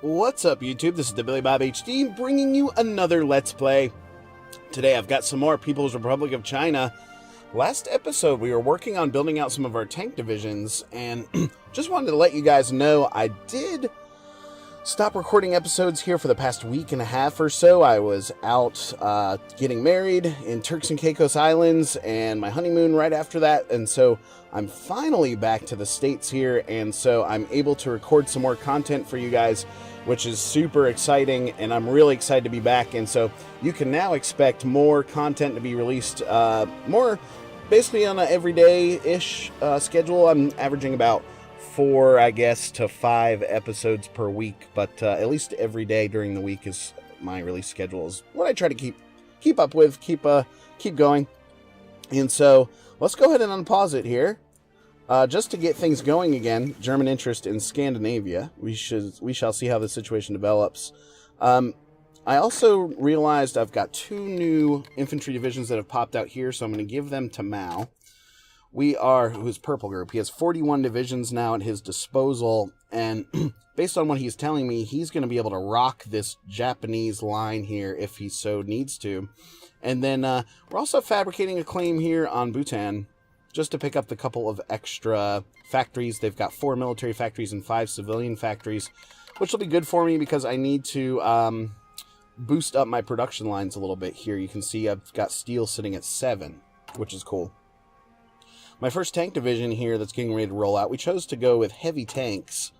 What's up, YouTube? This is TheBillyBobHD bringing you another Let's Play. Today I've got some more People's Republic of China. Last episode we were working on building out some of our tank divisions, and just wanted to let you guys know I did stop recording episodes here for the past week and a half or so. I was out getting married in Turks and Caicos Islands and my honeymoon right after that, and so I'm finally back to the States here, and so I'm able to record some more content for you guys, which is super exciting, and I'm really excited to be back. And so you can now expect more content to be released, more basically on an everyday-ish schedule. I'm averaging about 4, I guess, to 5 episodes per week, but at least every day during the week is my release schedule, is what I try to keep up with, keep going. And so let's go ahead and unpause it here. Just to get things going again, German interest in Scandinavia. We shall see how the situation develops. I also realized I've got 2 new infantry divisions that have popped out here, so I'm going to give them to Mao. Who's Purple Group. He has 41 divisions now at his disposal, and based on what he's telling me, he's going to be able to rock this Japanese line here if he so needs to. And then we're also fabricating a claim here on Bhutan, just to pick up the couple of extra factories. They've got 4 military factories and 5 civilian factories, which will be good for me because I need to boost up my production lines a little bit here. You can see I've got steel sitting at 7, which is cool. My first tank division here that's getting ready to roll out, we chose to go with heavy tanks,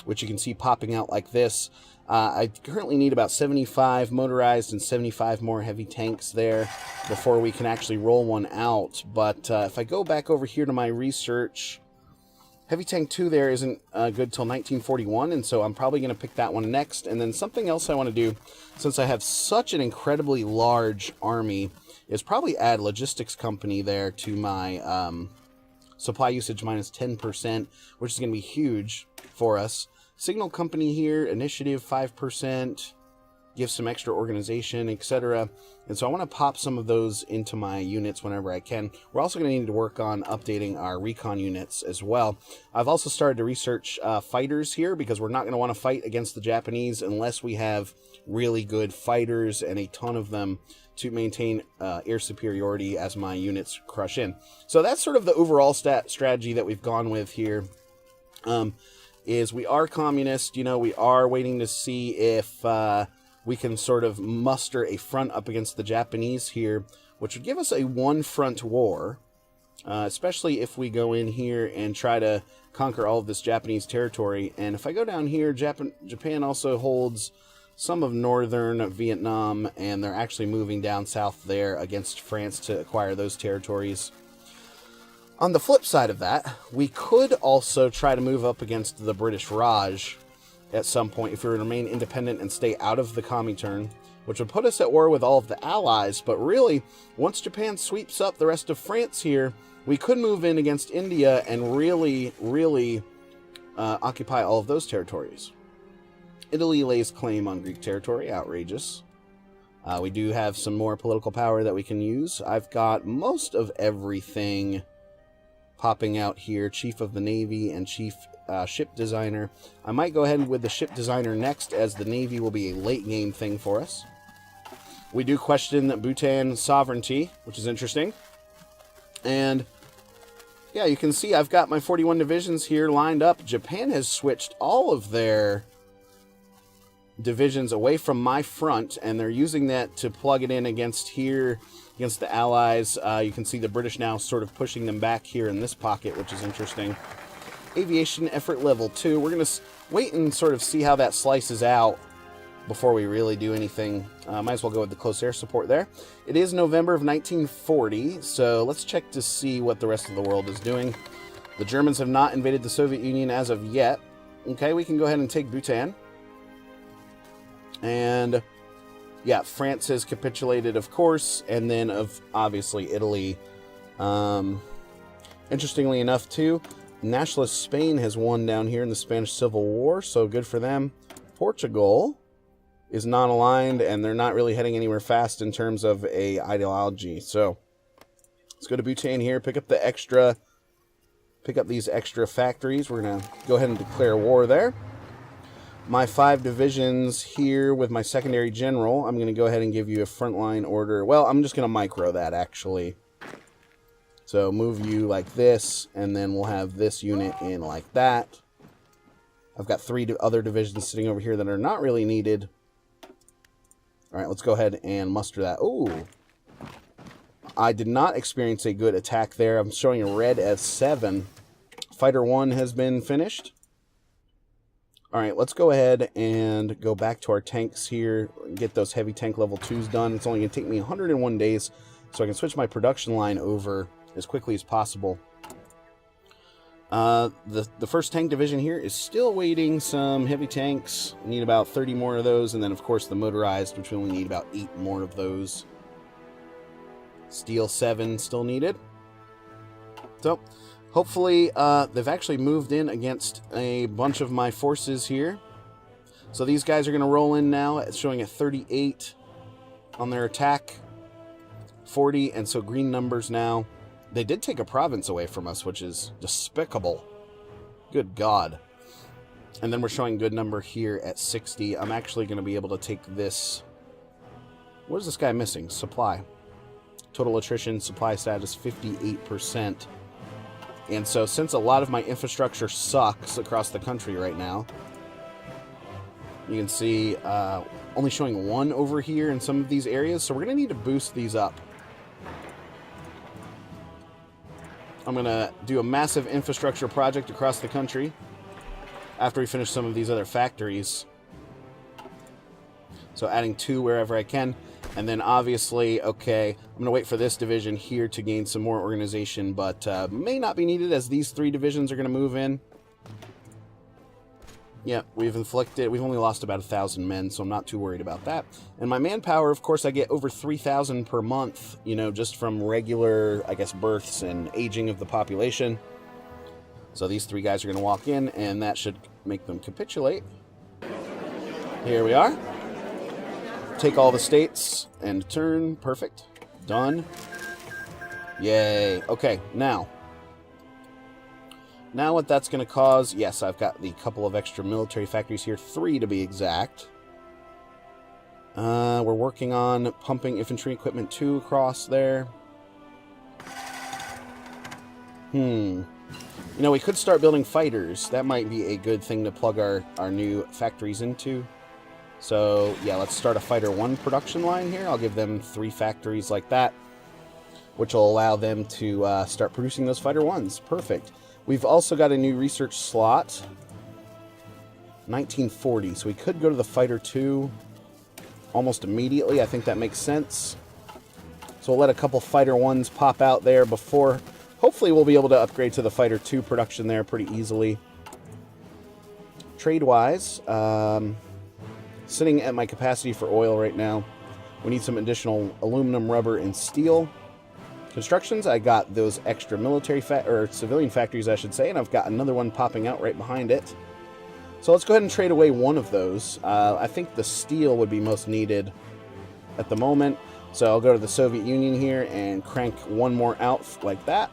which you can see popping out like this. I currently need about 75 motorized and 75 more heavy tanks there before we can actually roll one out. But if I go back over here to my research, Heavy Tank 2 there isn't good till 1941, and so I'm probably going to pick that one next. And then something else I want to do, since I have such an incredibly large army, is probably add logistics company there to my supply usage minus 10%, which is going to be huge for us. Signal company here, initiative 5%, give some extra organization, etc. And so I want to pop some of those into my units whenever I can. We're also going to need to work on updating our recon units as well. I've also started to research fighters here, because we're not going to want to fight against the Japanese unless we have really good fighters and a ton of them to maintain air superiority as my units crush in. So that's sort of the overall strategy that we've gone with here. Is we are communist, we are waiting to see if we can sort of muster a front up against the Japanese here, which would give us a one-front war, especially if we go in here and try to conquer all of this Japanese territory. And if I go down here, Japan also holds some of northern Vietnam, and they're actually moving down south there against France to acquire those territories. On the flip side of that, we could also try to move up against the British Raj at some point if we remain independent and stay out of the Comintern, which would put us at war with all of the Allies. But really, once Japan sweeps up the rest of France here, we could move in against India and really occupy all of those territories. Italy lays claim on Greek territory. Outrageous. We do have some more political power that we can use. I've got most of everything popping out here. Chief of the Navy and Chief Ship Designer. I might go ahead with the Ship Designer next, as the Navy will be a late game thing for us. We do question Bhutan sovereignty, which is interesting. And yeah, you can see I've got my 41 divisions here lined up. Japan has switched all of their divisions away from my front, and they're using that to plug it in against here, against the Allies. You can see the British now sort of pushing them back here in this pocket, which is interesting. Aviation effort level 2. We're going to wait and sort of see how that slices out before we really do anything. Might as well go with the close air support there. It is November of 1940, so let's check to see what the rest of the world is doing. The Germans have not invaded the Soviet Union as of yet. Okay, we can go ahead and take Bhutan. And yeah, France has capitulated, of course, and then obviously Italy. Interestingly enough, too, nationalist Spain has won down here in the Spanish Civil War, so good for them. Portugal is non-aligned, and they're not really heading anywhere fast in terms of a ideology. So let's go to Bhutan here, pick up these extra factories. We're going to go ahead and declare war there. my 5 divisions here with my secondary general. I'm going to go ahead and give you a frontline order. Well, I'm just going to micro that, actually. So move you like this, and then we'll have this unit in like that. I've got 3 other divisions sitting over here that are not really needed. All right, let's go ahead and muster that. Ooh. I did not experience a good attack there. I'm showing a red as 7. Fighter 1 has been finished. All right, let's go ahead and go back to our tanks here and get those heavy tank level 2s done. It's only going to take me 101 days, so I can switch my production line over as quickly as possible. The first tank division here is still waiting some heavy tanks. We need about 30 more of those, and then, of course, the motorized, which we only need about 8 more of those. Steel 7 still needed. So, hopefully, they've actually moved in against a bunch of my forces here. So these guys are going to roll in now. It's showing a 38 on their attack. 40, and so green numbers now. They did take a province away from us, which is despicable. Good God. And then we're showing good number here at 60. I'm actually going to be able to take this. What is this guy missing? Supply. Total attrition, supply status, 58%. And so since a lot of my infrastructure sucks across the country right now, you can see only showing 1 over here in some of these areas. So we're going to need to boost these up. I'm going to do a massive infrastructure project across the country after we finish some of these other factories. So adding 2 wherever I can. And then obviously, okay, I'm going to wait for this division here to gain some more organization, but may not be needed as these 3 divisions are going to move in. Yeah, we've only lost about 1,000 men, so I'm not too worried about that. And my manpower, of course, I get over 3,000 per month, you know, just from regular, I guess, births and aging of the population. So these 3 guys are going to walk in, and that should make them capitulate. Here we are. Take all the states and turn. Perfect. Done. Yay. Okay, now what that's going to cause, yes, I've got the couple of extra military factories here, 3 to be exact. We're working on pumping infantry equipment 2 across there. You know, we could start building fighters. That might be a good thing to plug our new factories into. So, yeah, let's start a Fighter 1 production line here. I'll give them 3 factories like that, which will allow them to start producing those Fighter 1s. Perfect. We've also got a new research slot, 1940. So we could go to the Fighter 2 almost immediately. I think that makes sense. So we'll let a couple Fighter 1s pop out there before. Hopefully we'll be able to upgrade to the Fighter 2 production there pretty easily. Trade-wise, sitting at my capacity for oil right now. We need some additional aluminum, rubber, and steel. Constructions, I got those extra military or civilian factories, I should say, and I've got another one popping out right behind it. So let's go ahead and trade away one of those. I think the steel would be most needed at the moment. So I'll go to the Soviet Union here and crank 1 more out like that.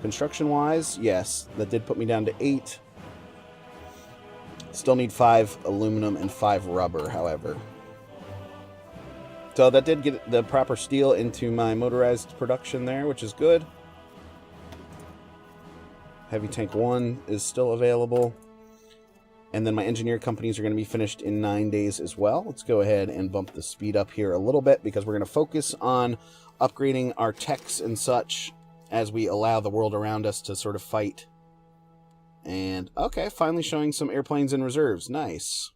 Construction-wise, yes, that did put me down to 8. Still need 5 aluminum and 5 rubber, however. So that did get the proper steel into my motorized production there, which is good. Heavy Tank 1 is still available. And then my engineer companies are going to be finished in 9 days as well. Let's go ahead and bump the speed up here a little bit because we're going to focus on upgrading our techs and such as we allow the world around us to sort of fight. And, okay, finally showing some airplanes in reserves. Nice.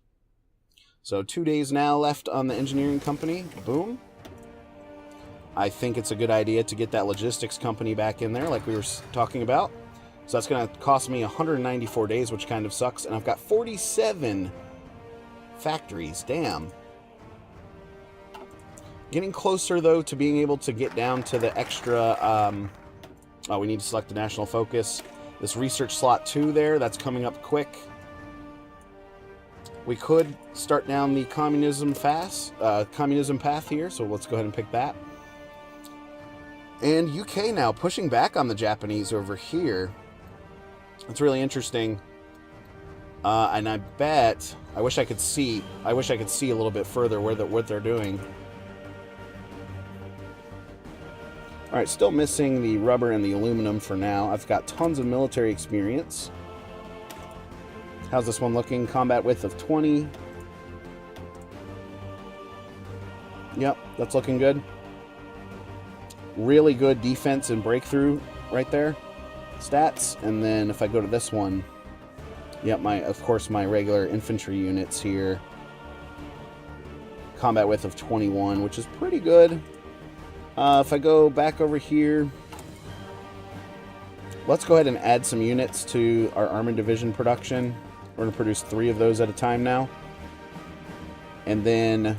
So 2 days now left on the engineering company. Boom. I think it's a good idea to get that logistics company back in there like we were talking about. So that's going to cost me 194 days, which kind of sucks. And I've got 47 factories. Damn. Getting closer, though, to being able to get down to the extra... oh, we need to select the national focus. This research slot 2 there, that's coming up quick. We could start down the communism path here, so let's go ahead and pick that. And UK now pushing back on the Japanese over here. It's really interesting. And I bet I wish I could see a little bit further what they're doing. All right, still missing the rubber and the aluminum for now. I've got tons of military experience. How's this one looking? Combat width of 20. Yep, that's looking good. Really good defense and breakthrough right there. Stats. And then if I go to this one, yep, of course my regular infantry units here. Combat width of 21, which is pretty good. If I go back over here, let's go ahead and add some units to our Armored Division production. We're going to produce 3 of those at a time now. And then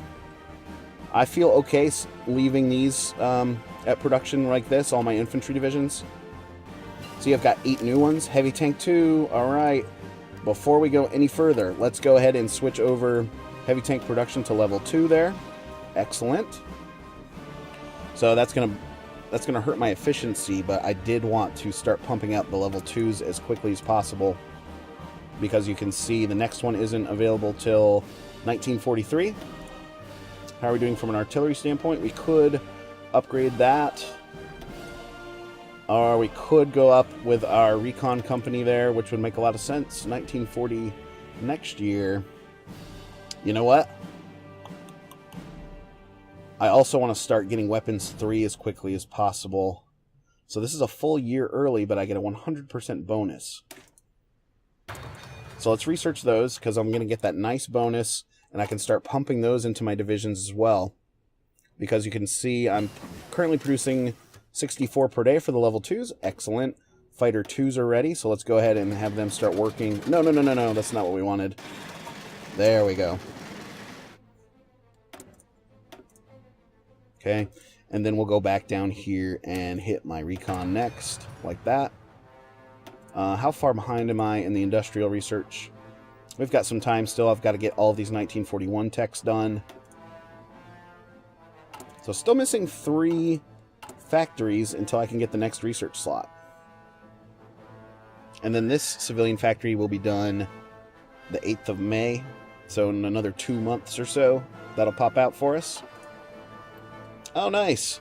I feel okay leaving these at production like this, all my infantry divisions. See, I've got 8 new ones. Heavy Tank 2, all right. Before we go any further, let's go ahead and switch over Heavy Tank production to level 2 there. Excellent. So that's gonna hurt my efficiency, but I did want to start pumping out the level 2s as quickly as possible, because you can see the next one isn't available till 1943. How are we doing from an artillery standpoint? We could upgrade that, or we could go up with our recon company there, which would make a lot of sense. 1940 next year. You know what? I also want to start getting weapons 3 as quickly as possible. So this is a full year early, but I get a 100% bonus. So let's research those, because I'm going to get that nice bonus, and I can start pumping those into my divisions as well. Because you can see I'm currently producing 64 per day for the level 2s. Excellent. Fighter 2s are ready, so let's go ahead and have them start working. No, that's not what we wanted. There we go. Okay, and then we'll go back down here and hit my recon next, like that. How far behind am I in the industrial research? We've got some time still. I've got to get all of these 1941 techs done. So still missing 3 factories until I can get the next research slot. And then this civilian factory will be done the 8th of May. So in another 2 months or so, that'll pop out for us. Oh, nice.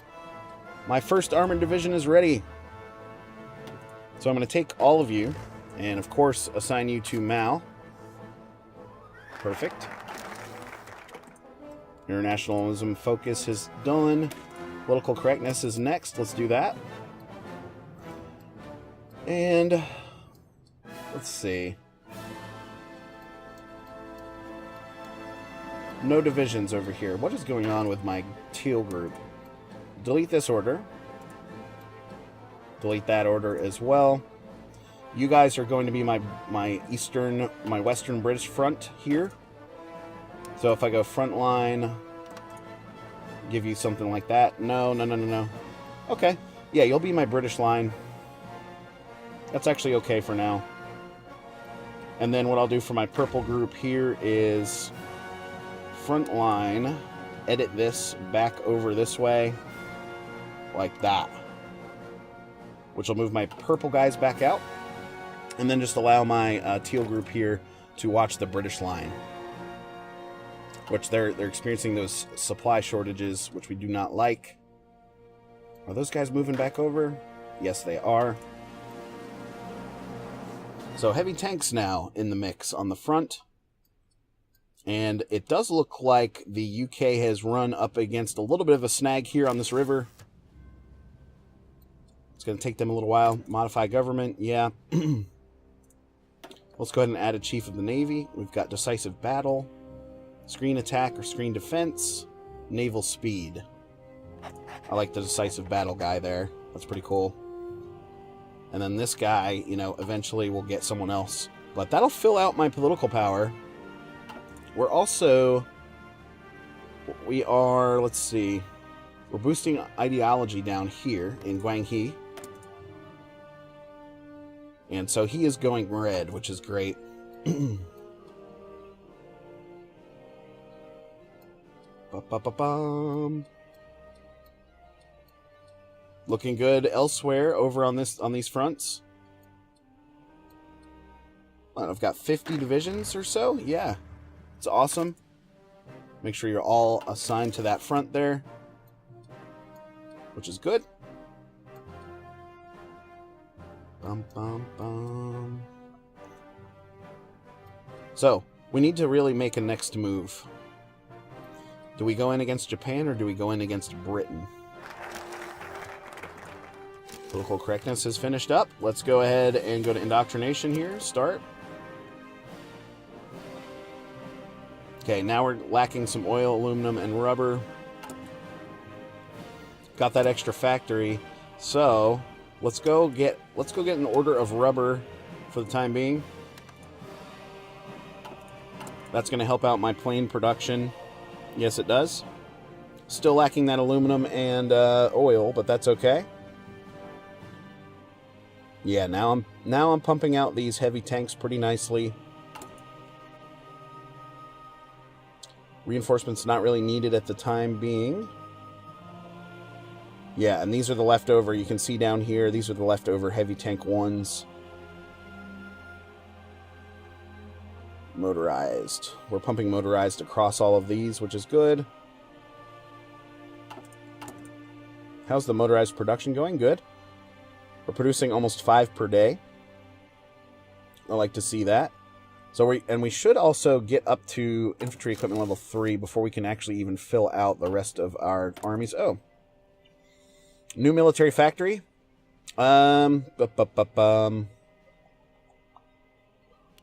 My first armored division is ready. So I'm going to take all of you and, of course, assign you to Mao. Perfect. Internationalism focus is done. Political correctness is next. Let's do that. And let's see. No divisions over here. What is going on with my teal group? Delete this order. Delete that order as well. You guys are going to be my Western British front here. So if I go Frontline, give you something like that. No. Okay. Yeah, you'll be my British line. That's actually okay for now. And then what I'll do for my purple group here is Frontline, edit this back over this way, like that. Which will move my purple guys back out. And then just allow my teal group here to watch the British line. Which they're experiencing those supply shortages, which we do not like. Are those guys moving back over? Yes, they are. So heavy tanks now in the mix on the front. And it does look like the UK has run up against a little bit of a snag here on this river. It's going to take them a little while. Modify government, yeah. Let's go ahead and add a chief of the Navy. We've got decisive battle, screen attack or screen defense, naval speed. I like the decisive battle guy there. That's pretty cool. And then this guy, you know, eventually will get someone else. But that'll fill out my political power. We're also, let's see, we're boosting ideology down here in Guanghe. And so he is going red, which is great. Looking good elsewhere over on these fronts. I've got 50 divisions or so. Yeah, it's awesome. Make sure you're all assigned to that front there, which is good. Bum, bum, bum. So, we need to really make a next move. Do we go in against Japan or do we go in against Britain? Political correctness is finished up. Let's go ahead and go to indoctrination here. Start. Okay, now we're lacking some oil, aluminum, and rubber. Got that extra factory. So, let's go get an order of rubber for the time being. That's going to help out my plane production. Yes, it does. Still lacking that aluminum and oil, but that's okay. Yeah, now I'm pumping out these heavy tanks pretty nicely. Reinforcements not really needed at the time being. Yeah, and these are the leftover. You can see down here, these are the leftover heavy tank ones. Motorized. We're pumping motorized across all of these, which is good. How's the motorized production going? Good. We're producing almost 5 per day. I like to see that. So we should also get up to infantry equipment level 3 before we can actually even fill out the rest of our armies. Oh. New military factory. I'm going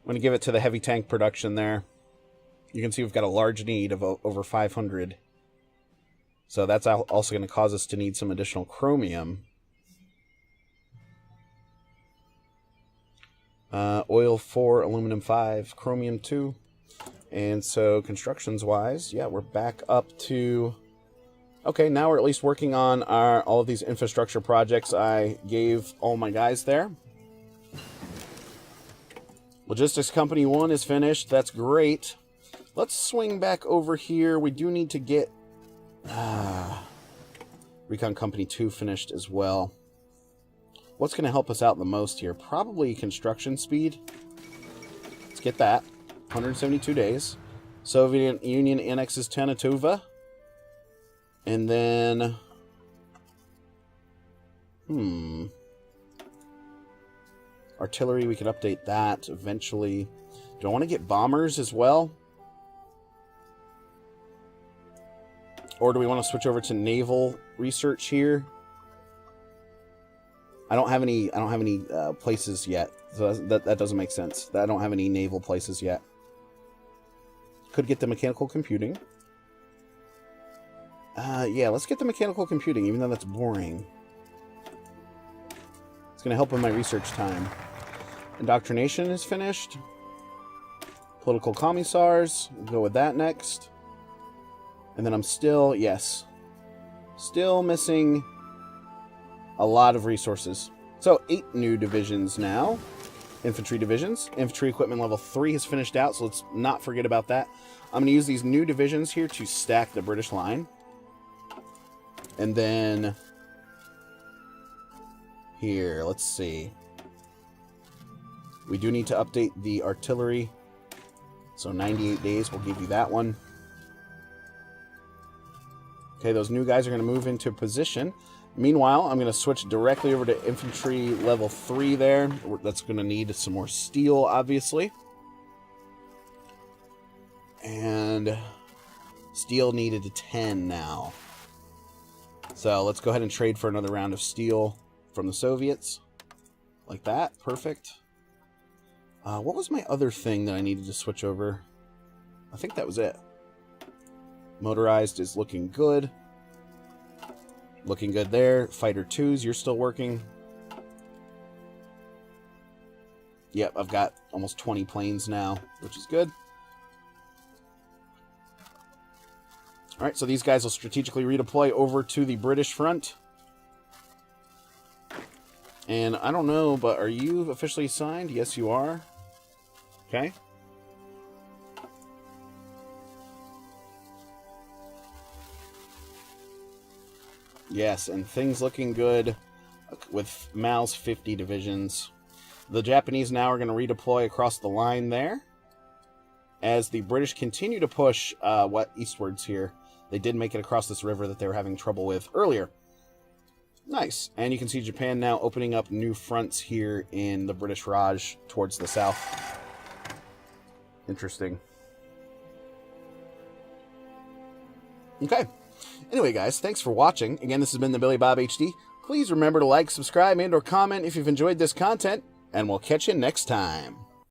to give it to the heavy tank production there. You can see we've got a large need of over 500. So that's also going to cause us to need some additional chromium. Oil 4, aluminum 5, chromium 2. And so constructions-wise, yeah, we're back up to... Okay, now we're at least working on all of these infrastructure projects I gave all my guys there. Logistics Company 1 is finished. That's great. Let's swing back over here. We do need to get Recon Company 2 finished as well. What's going to help us out the most here? Probably construction speed. Let's get that. 172 days. Soviet Union annexes Tanatuva. And then... Artillery, we can update that eventually. Do I want to get bombers as well? Or do we want to switch over to naval research here? I don't have any places yet. So that doesn't make sense. I don't have any naval places yet. Could get the mechanical computing. Yeah, let's get the mechanical computing, even though that's boring. It's going to help with my research time. Indoctrination is finished. Political commissars. We'll go with that next. And then I'm still, yes, still missing a lot of resources. So 8 new divisions now. Infantry divisions. Infantry equipment level 3 has finished out, so let's not forget about that. I'm going to use these new divisions here to stack the British line. And then here, let's see. We do need to update the artillery. So 98 days, we'll give you that one. Okay, those new guys are going to move into position. Meanwhile, I'm going to switch directly over to infantry level 3 there. That's going to need some more steel, obviously. And steel needed to 10 now. So let's go ahead and trade for another round of steel from the Soviets. Like that. Perfect. What was my other thing that I needed to switch over? I think that was it. Motorized is looking good. Looking good there. Fighter 2s, you're still working. Yep, I've got almost 20 planes now, which is good. Alright, so these guys will strategically redeploy over to the British front. And I don't know, but are you officially signed? Yes, you are. Okay. Yes, and things looking good with Mao's 50 divisions. The Japanese now are going to redeploy across the line there. As the British continue to push eastwards here. They did make it across this river that they were having trouble with earlier. Nice. And you can see Japan now opening up new fronts here in the British Raj towards the south. Interesting. Okay. Anyway, guys, thanks for watching. Again, this has been the Billy Bob HD. Please remember to like, subscribe, and or comment if you've enjoyed this content, and we'll catch you next time.